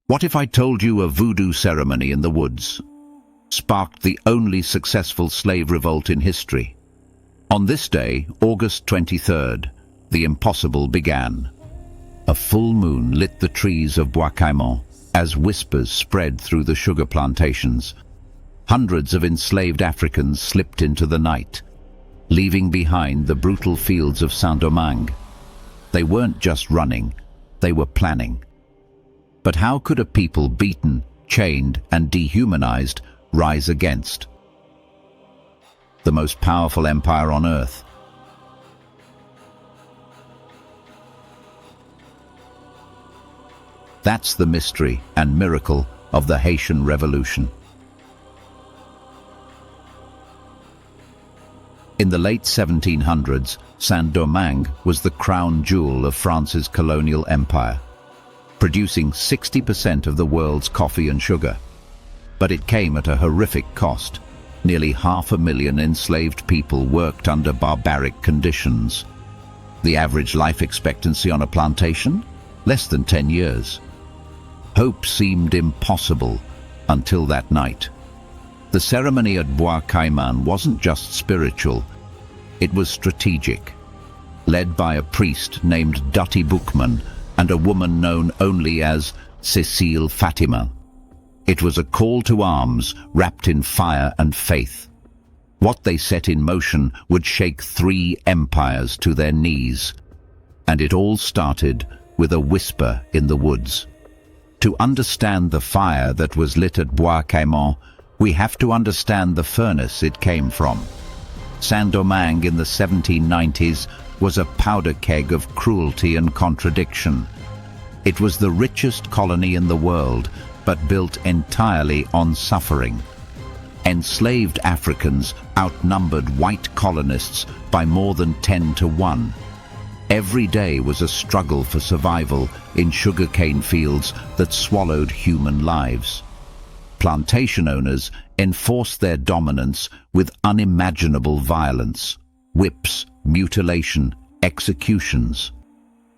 What if I told you a voodoo ceremony in the woods sparked the only successful slave revolt in history? On this day, August 23rd, the impossible began. A full moon lit the trees of Bois Caïman as whispers spread through the sugar plantations. Hundreds of enslaved Africans slipped into the night, leaving behind the brutal fields of Saint-Domingue. They weren't just running, they were planning. But how could a people beaten, chained, and dehumanized rise against the most powerful empire on earth? That's the mystery and miracle of the Haitian Revolution. In the late 1700s, Saint-Domingue was the crown jewel of France's colonial empire, producing 60% of the world's coffee and sugar. But it came at a horrific cost. Nearly 500,000 enslaved people worked under barbaric conditions. The average life expectancy on a plantation? Less than 10 years. Hope seemed impossible until that night. The ceremony at Bois Caïman wasn't just spiritual, it was strategic. Led by a priest named Dutty Boukman and a woman known only as Cécile Fatiman. It was a call to arms wrapped in fire and faith. What they set in motion would shake 3 empires to their knees. And it all started with a whisper in the woods. To understand the fire that was lit at Bois Caïman, we have to understand the furnace it came from. Saint-Domingue in the 1790s was a powder keg of cruelty and contradiction. It was the richest colony in the world, but built entirely on suffering. Enslaved Africans outnumbered white colonists by more than 10 to 1. Every day was a struggle for survival in sugarcane fields that swallowed human lives. Plantation owners enforced their dominance with unimaginable violence: whips, mutilation, executions.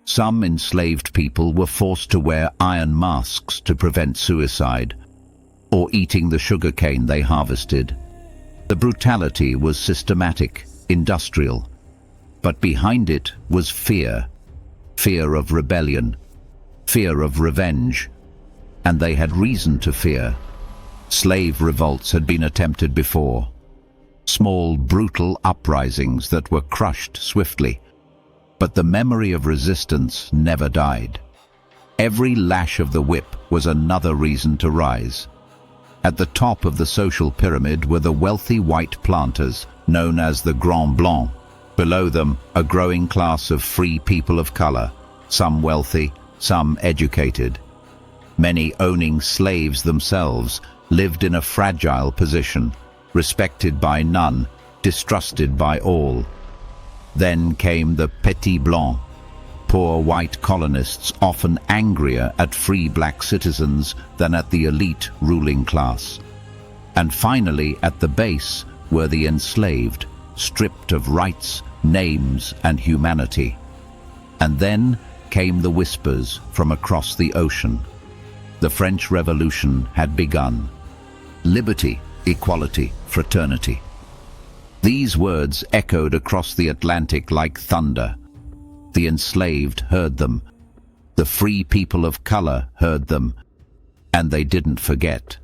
Some enslaved people were forced to wear iron masks to prevent suicide, or eating the sugarcane they harvested. The brutality was systematic, industrial, but behind it was fear. Fear of rebellion, fear of revenge, and they had reason to fear. Slave revolts had been attempted before. Small, brutal uprisings that were crushed swiftly. But the memory of resistance never died. Every lash of the whip was another reason to rise. At the top of the social pyramid were the wealthy white planters, known as the Grands Blancs. Below them, a growing class of free people of color, some wealthy, some educated. Many owning slaves themselves, lived in a fragile position, respected by none, distrusted by all. Then came the Petits Blancs, poor white colonists often angrier at free black citizens than at the elite ruling class. And finally, at the base, were the enslaved, stripped of rights, names, and humanity. And then came the whispers from across the ocean. The French Revolution had begun. Liberty, equality, fraternity. These words echoed across the Atlantic like thunder. The enslaved heard them. The free people of color heard them. And they didn't forget.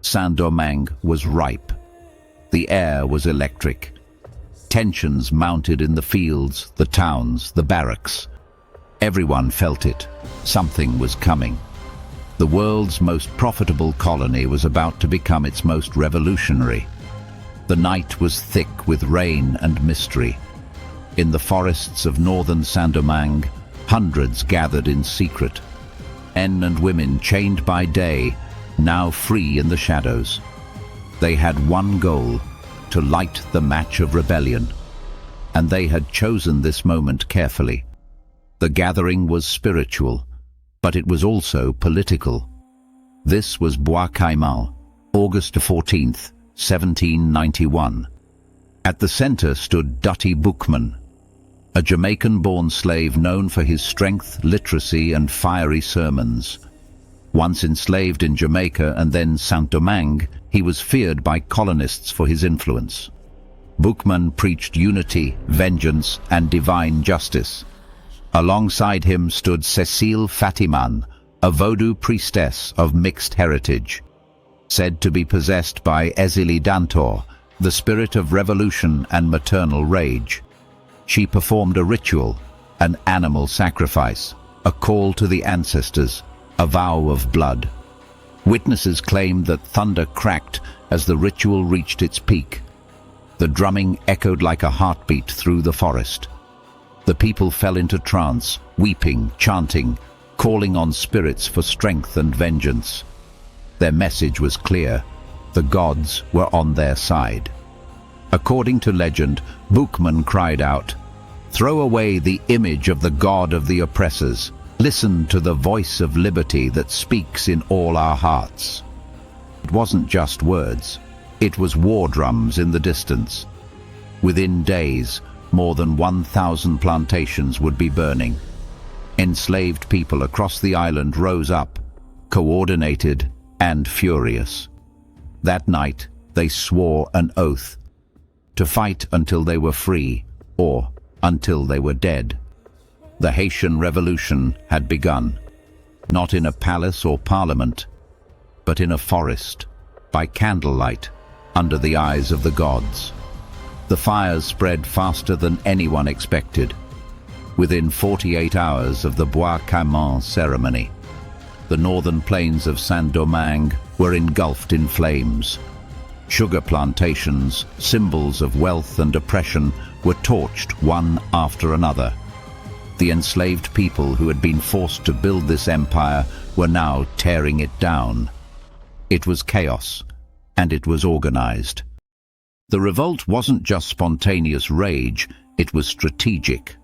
Saint-Domingue was ripe. The air was electric. Tensions mounted in the fields, the towns, the barracks. Everyone felt it. Something was coming. The world's most profitable colony was about to become its most revolutionary. The night was thick with rain and mystery. In the forests of northern Saint-Domingue, hundreds gathered in secret. Men and women chained by day, now free in the shadows. They had one goal: to light the match of rebellion. And they had chosen this moment carefully. The gathering was spiritual, but it was also political. This was Bois Caïman, August 14th, 1791. At the center stood Dutty Boukman, a Jamaican-born slave known for his strength, literacy, and fiery sermons. Once enslaved in Jamaica and then Saint-Domingue, he was feared by colonists for his influence. Boukman preached unity, vengeance, and divine justice. Alongside him stood Cécile Fatiman, a Voodoo priestess of mixed heritage, said to be possessed by Ezili Dantor, the spirit of revolution and maternal rage. She performed a ritual, an animal sacrifice, a call to the ancestors, a vow of blood. Witnesses claimed that thunder cracked as the ritual reached its peak. The drumming echoed like a heartbeat through the forest. The people fell into trance, weeping, chanting, calling on spirits for strength and vengeance. Their message was clear: the gods were on their side. According to legend, Boukman cried out, "Throw away the image of the god of the oppressors. Listen to the voice of liberty that speaks in all our hearts." It wasn't just words. It was war drums in the distance. Within days, more than 1,000 plantations would be burning. Enslaved people across the island rose up, coordinated and furious. That night, they swore an oath to fight until they were free, or until they were dead. The Haitian Revolution had begun, not in a palace or parliament, but in a forest, by candlelight, under the eyes of the gods. The fires spread faster than anyone expected. Within 48 hours of the Bois Caïman ceremony, the northern plains of Saint-Domingue were engulfed in flames. Sugar plantations, symbols of wealth and oppression, were torched one after another. The enslaved people who had been forced to build this empire were now tearing it down. It was chaos, and it was organized. The revolt wasn't just spontaneous rage, it was strategic.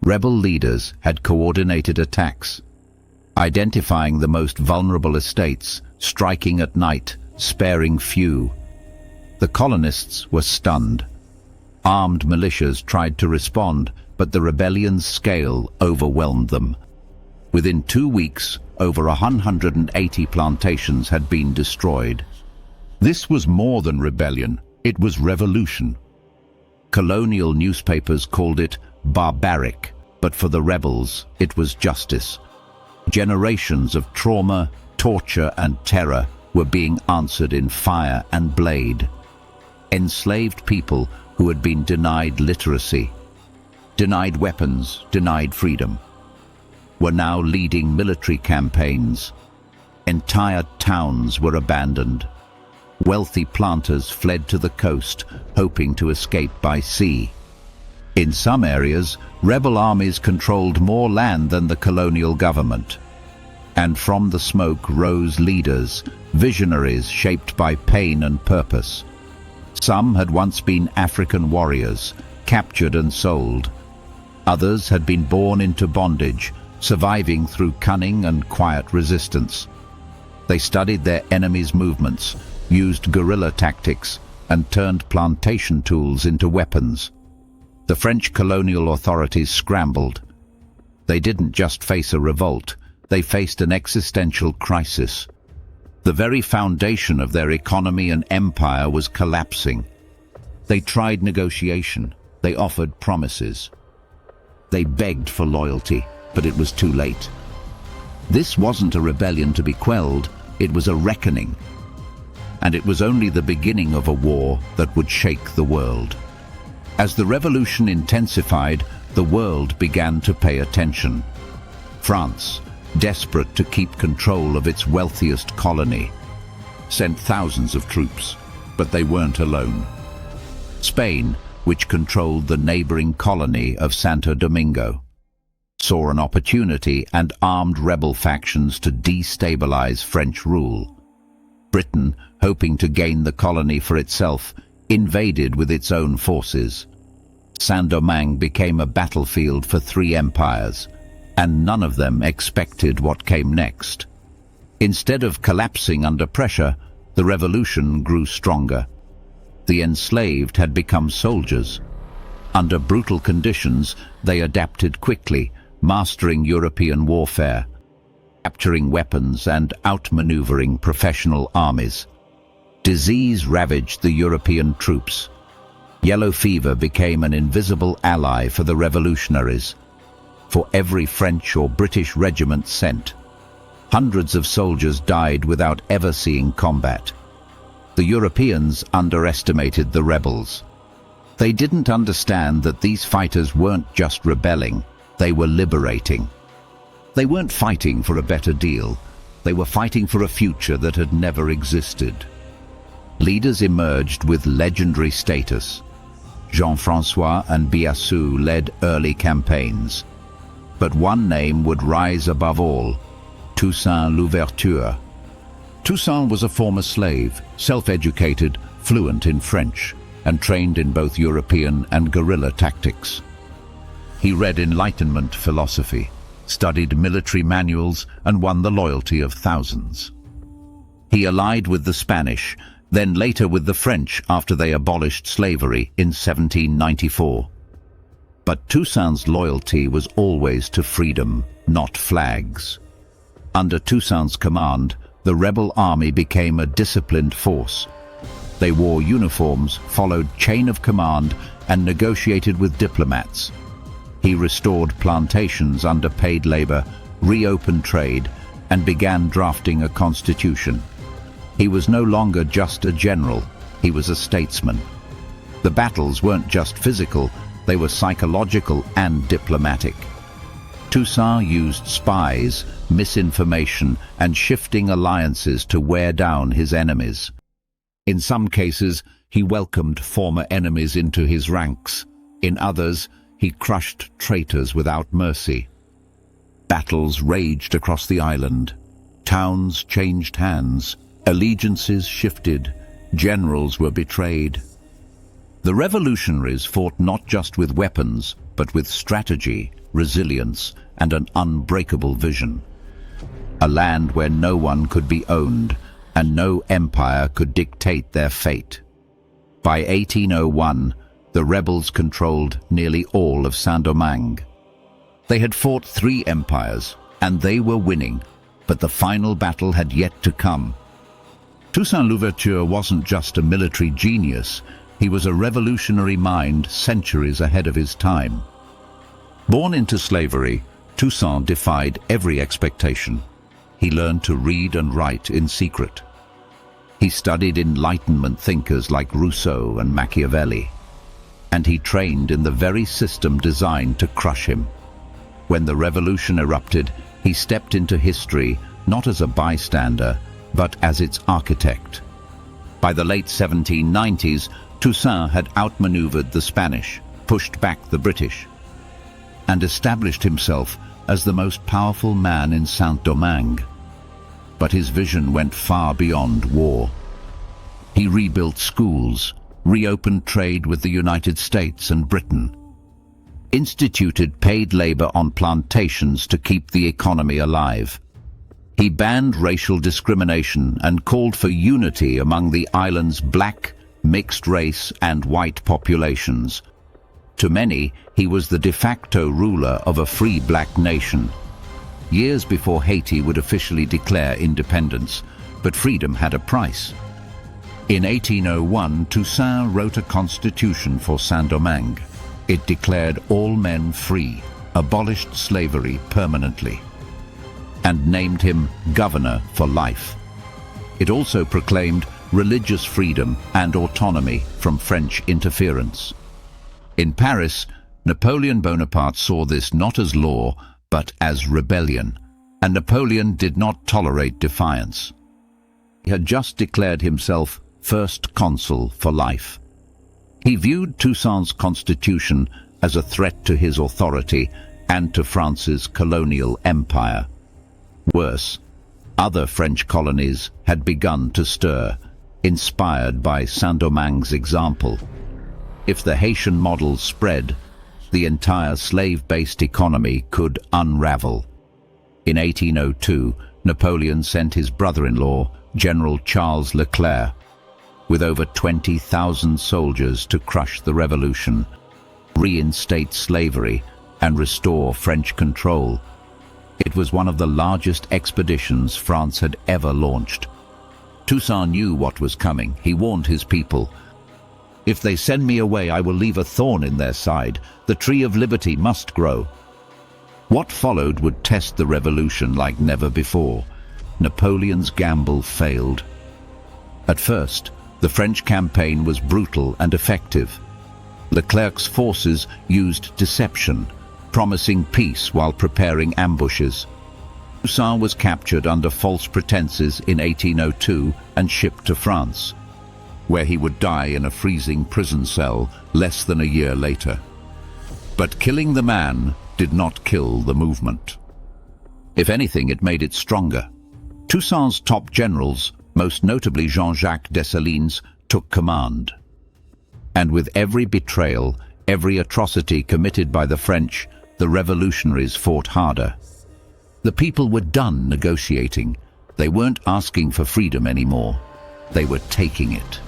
Rebel leaders had coordinated attacks, identifying the most vulnerable estates, striking at night, sparing few. The colonists were stunned. Armed militias tried to respond, but the rebellion's scale overwhelmed them. Within 2 weeks, over 180 plantations had been destroyed. This was more than rebellion, it was revolution. Colonial newspapers called it barbaric, but for the rebels, it was justice. Generations of trauma, torture, and terror were being answered in fire and blade. Enslaved people who had been denied literacy, denied weapons, denied freedom, were now leading military campaigns. Entire towns were abandoned. Wealthy planters fled to the coast, hoping to escape by sea. In some areas, rebel armies controlled more land than the colonial government. And from the smoke rose leaders, visionaries shaped by pain and purpose. Some had once been African warriors, captured and sold. Others had been born into bondage, surviving through cunning and quiet resistance. They studied their enemies' movements, used guerrilla tactics, and turned plantation tools into weapons. The French colonial authorities scrambled. They didn't just face a revolt, they faced an existential crisis. The very foundation of their economy and empire was collapsing. They tried negotiation, they offered promises. They begged for loyalty, but it was too late. This wasn't a rebellion to be quelled, it was a reckoning. And it was only the beginning of a war that would shake the world. As the revolution intensified, the world began to pay attention. France, desperate to keep control of its wealthiest colony, sent thousands of troops, but they weren't alone. Spain, which controlled the neighboring colony of Saint-Domingue, saw an opportunity and armed rebel factions to destabilize French rule. Britain, hoping to gain the colony for itself, invaded with its own forces. Saint-Domingue became a battlefield for 3 empires, and none of them expected what came next. Instead of collapsing under pressure, the revolution grew stronger. The enslaved had become soldiers. Under brutal conditions, they adapted quickly, mastering European warfare. capturing weapons and outmaneuvering professional armies. Disease ravaged the European troops. Yellow fever became an invisible ally for the revolutionaries. For every French or British regiment sent, hundreds of soldiers died without ever seeing combat. The Europeans underestimated the rebels. They didn't understand that these fighters weren't just rebelling, they were liberating. They weren't fighting for a better deal, they were fighting for a future that had never existed. Leaders emerged with legendary status. Jean-François and Biassou led early campaigns. But one name would rise above all: Toussaint Louverture. Toussaint was a former slave, self-educated, fluent in French, and trained in both European and guerrilla tactics. He read Enlightenment philosophy, studied military manuals, and won the loyalty of thousands. He allied with the Spanish, then later with the French after they abolished slavery in 1794. But Toussaint's loyalty was always to freedom, not flags. Under Toussaint's command, the rebel army became a disciplined force. They wore uniforms, followed chain of command, and negotiated with diplomats. He restored plantations under paid labor, reopened trade, and began drafting a constitution. He was no longer just a general, he was a statesman. The battles weren't just physical, they were psychological and diplomatic. Toussaint used spies, misinformation, and shifting alliances to wear down his enemies. In some cases, he welcomed former enemies into his ranks. In others, he crushed traitors without mercy. Battles raged across the island. Towns changed hands. Allegiances shifted. Generals were betrayed. The revolutionaries fought not just with weapons, but with strategy, resilience, and an unbreakable vision. A land where no one could be owned, and no empire could dictate their fate. By 1801, the rebels controlled nearly all of Saint-Domingue. They had fought 3 empires, and they were winning, but the final battle had yet to come. Toussaint Louverture wasn't just a military genius, he was a revolutionary mind centuries ahead of his time. Born into slavery, Toussaint defied every expectation. He learned to read and write in secret. He studied Enlightenment thinkers like Rousseau and Machiavelli, and he trained in the very system designed to crush him. When the revolution erupted, he stepped into history not as a bystander, but as its architect. By the late 1790s, Toussaint had outmaneuvered the Spanish, pushed back the British, and established himself as the most powerful man in Saint-Domingue. But his vision went far beyond war. He rebuilt schools, reopened trade with the United States and Britain, instituted paid labor on plantations to keep the economy alive. He banned racial discrimination and called for unity among the island's black, mixed race and white populations. To many, he was the de facto ruler of a free black nation. Years before Haiti would officially declare independence, but freedom had a price. In 1801, Toussaint wrote a constitution for Saint-Domingue. It declared all men free, abolished slavery permanently, and named him governor for life. It also proclaimed religious freedom and autonomy from French interference. In Paris, Napoleon Bonaparte saw this not as law, but as rebellion, and Napoleon did not tolerate defiance. He had just declared himself first consul for life. He viewed Toussaint's constitution as a threat to his authority and to France's colonial empire. Worse, other French colonies had begun to stir, inspired by Saint-Domingue's example. If the Haitian model spread, the entire slave-based economy could unravel. In 1802, Napoleon sent his brother-in-law, General Charles Leclerc, with over 20,000 soldiers to crush the revolution, reinstate slavery, and restore French control. It was one of the largest expeditions France had ever launched. Toussaint knew what was coming. He warned his people, "If they send me away, I will leave a thorn in their side. The tree of liberty must grow." What followed would test the revolution like never before. Napoleon's gamble failed. At first, the French campaign was brutal and effective. Leclerc's forces used deception, promising peace while preparing ambushes. Toussaint was captured under false pretenses in 1802 and shipped to France, where he would die in a freezing prison cell less than a year later. But killing the man did not kill the movement. If anything, it made it stronger. Toussaint's top generals, most notably Jean-Jacques Dessalines, took command. And with every betrayal, every atrocity committed by the French, the revolutionaries fought harder. The people were done negotiating. They weren't asking for freedom anymore. They were taking it.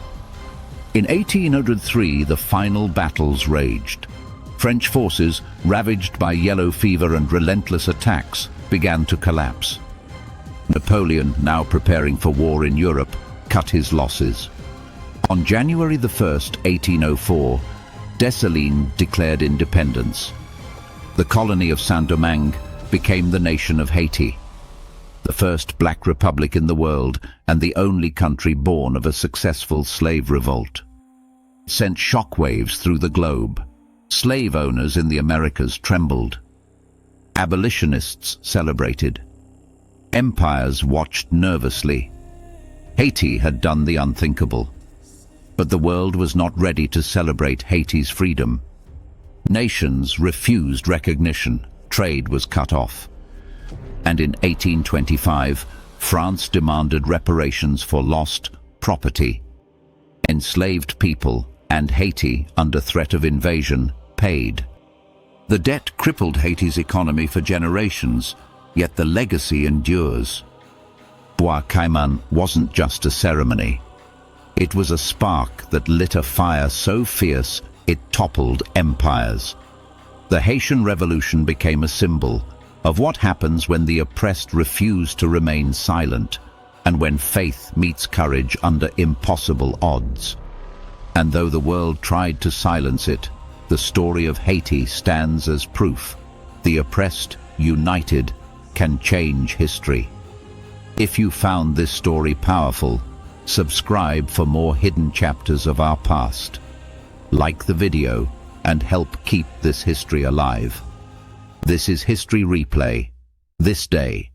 In 1803, the final battles raged. French forces, ravaged by yellow fever and relentless attacks, began to collapse. Napoleon, now preparing for war in Europe, cut his losses. On January the 1st, 1804, Dessalines declared independence. The colony of Saint-Domingue became the nation of Haiti, the first black republic in the world and the only country born of a successful slave revolt. It sent shockwaves through the globe. Slave owners in the Americas trembled. Abolitionists celebrated. Empires watched nervously. Haiti had done the unthinkable. But the world was not ready to celebrate Haiti's freedom. Nations refused recognition. Trade was cut off. And in 1825, France demanded reparations for lost property. Enslaved people and Haiti, under threat of invasion, paid. The debt crippled Haiti's economy for generations, yet the legacy endures. Bois Caïman wasn't just a ceremony. It was a spark that lit a fire so fierce it toppled empires. The Haitian Revolution became a symbol of what happens when the oppressed refuse to remain silent and when faith meets courage under impossible odds. And though the world tried to silence it, the story of Haiti stands as proof. The oppressed, united, can change history. If you found this story powerful, subscribe for more hidden chapters of our past. Like the video and help keep this history alive. This is History Replay. This day,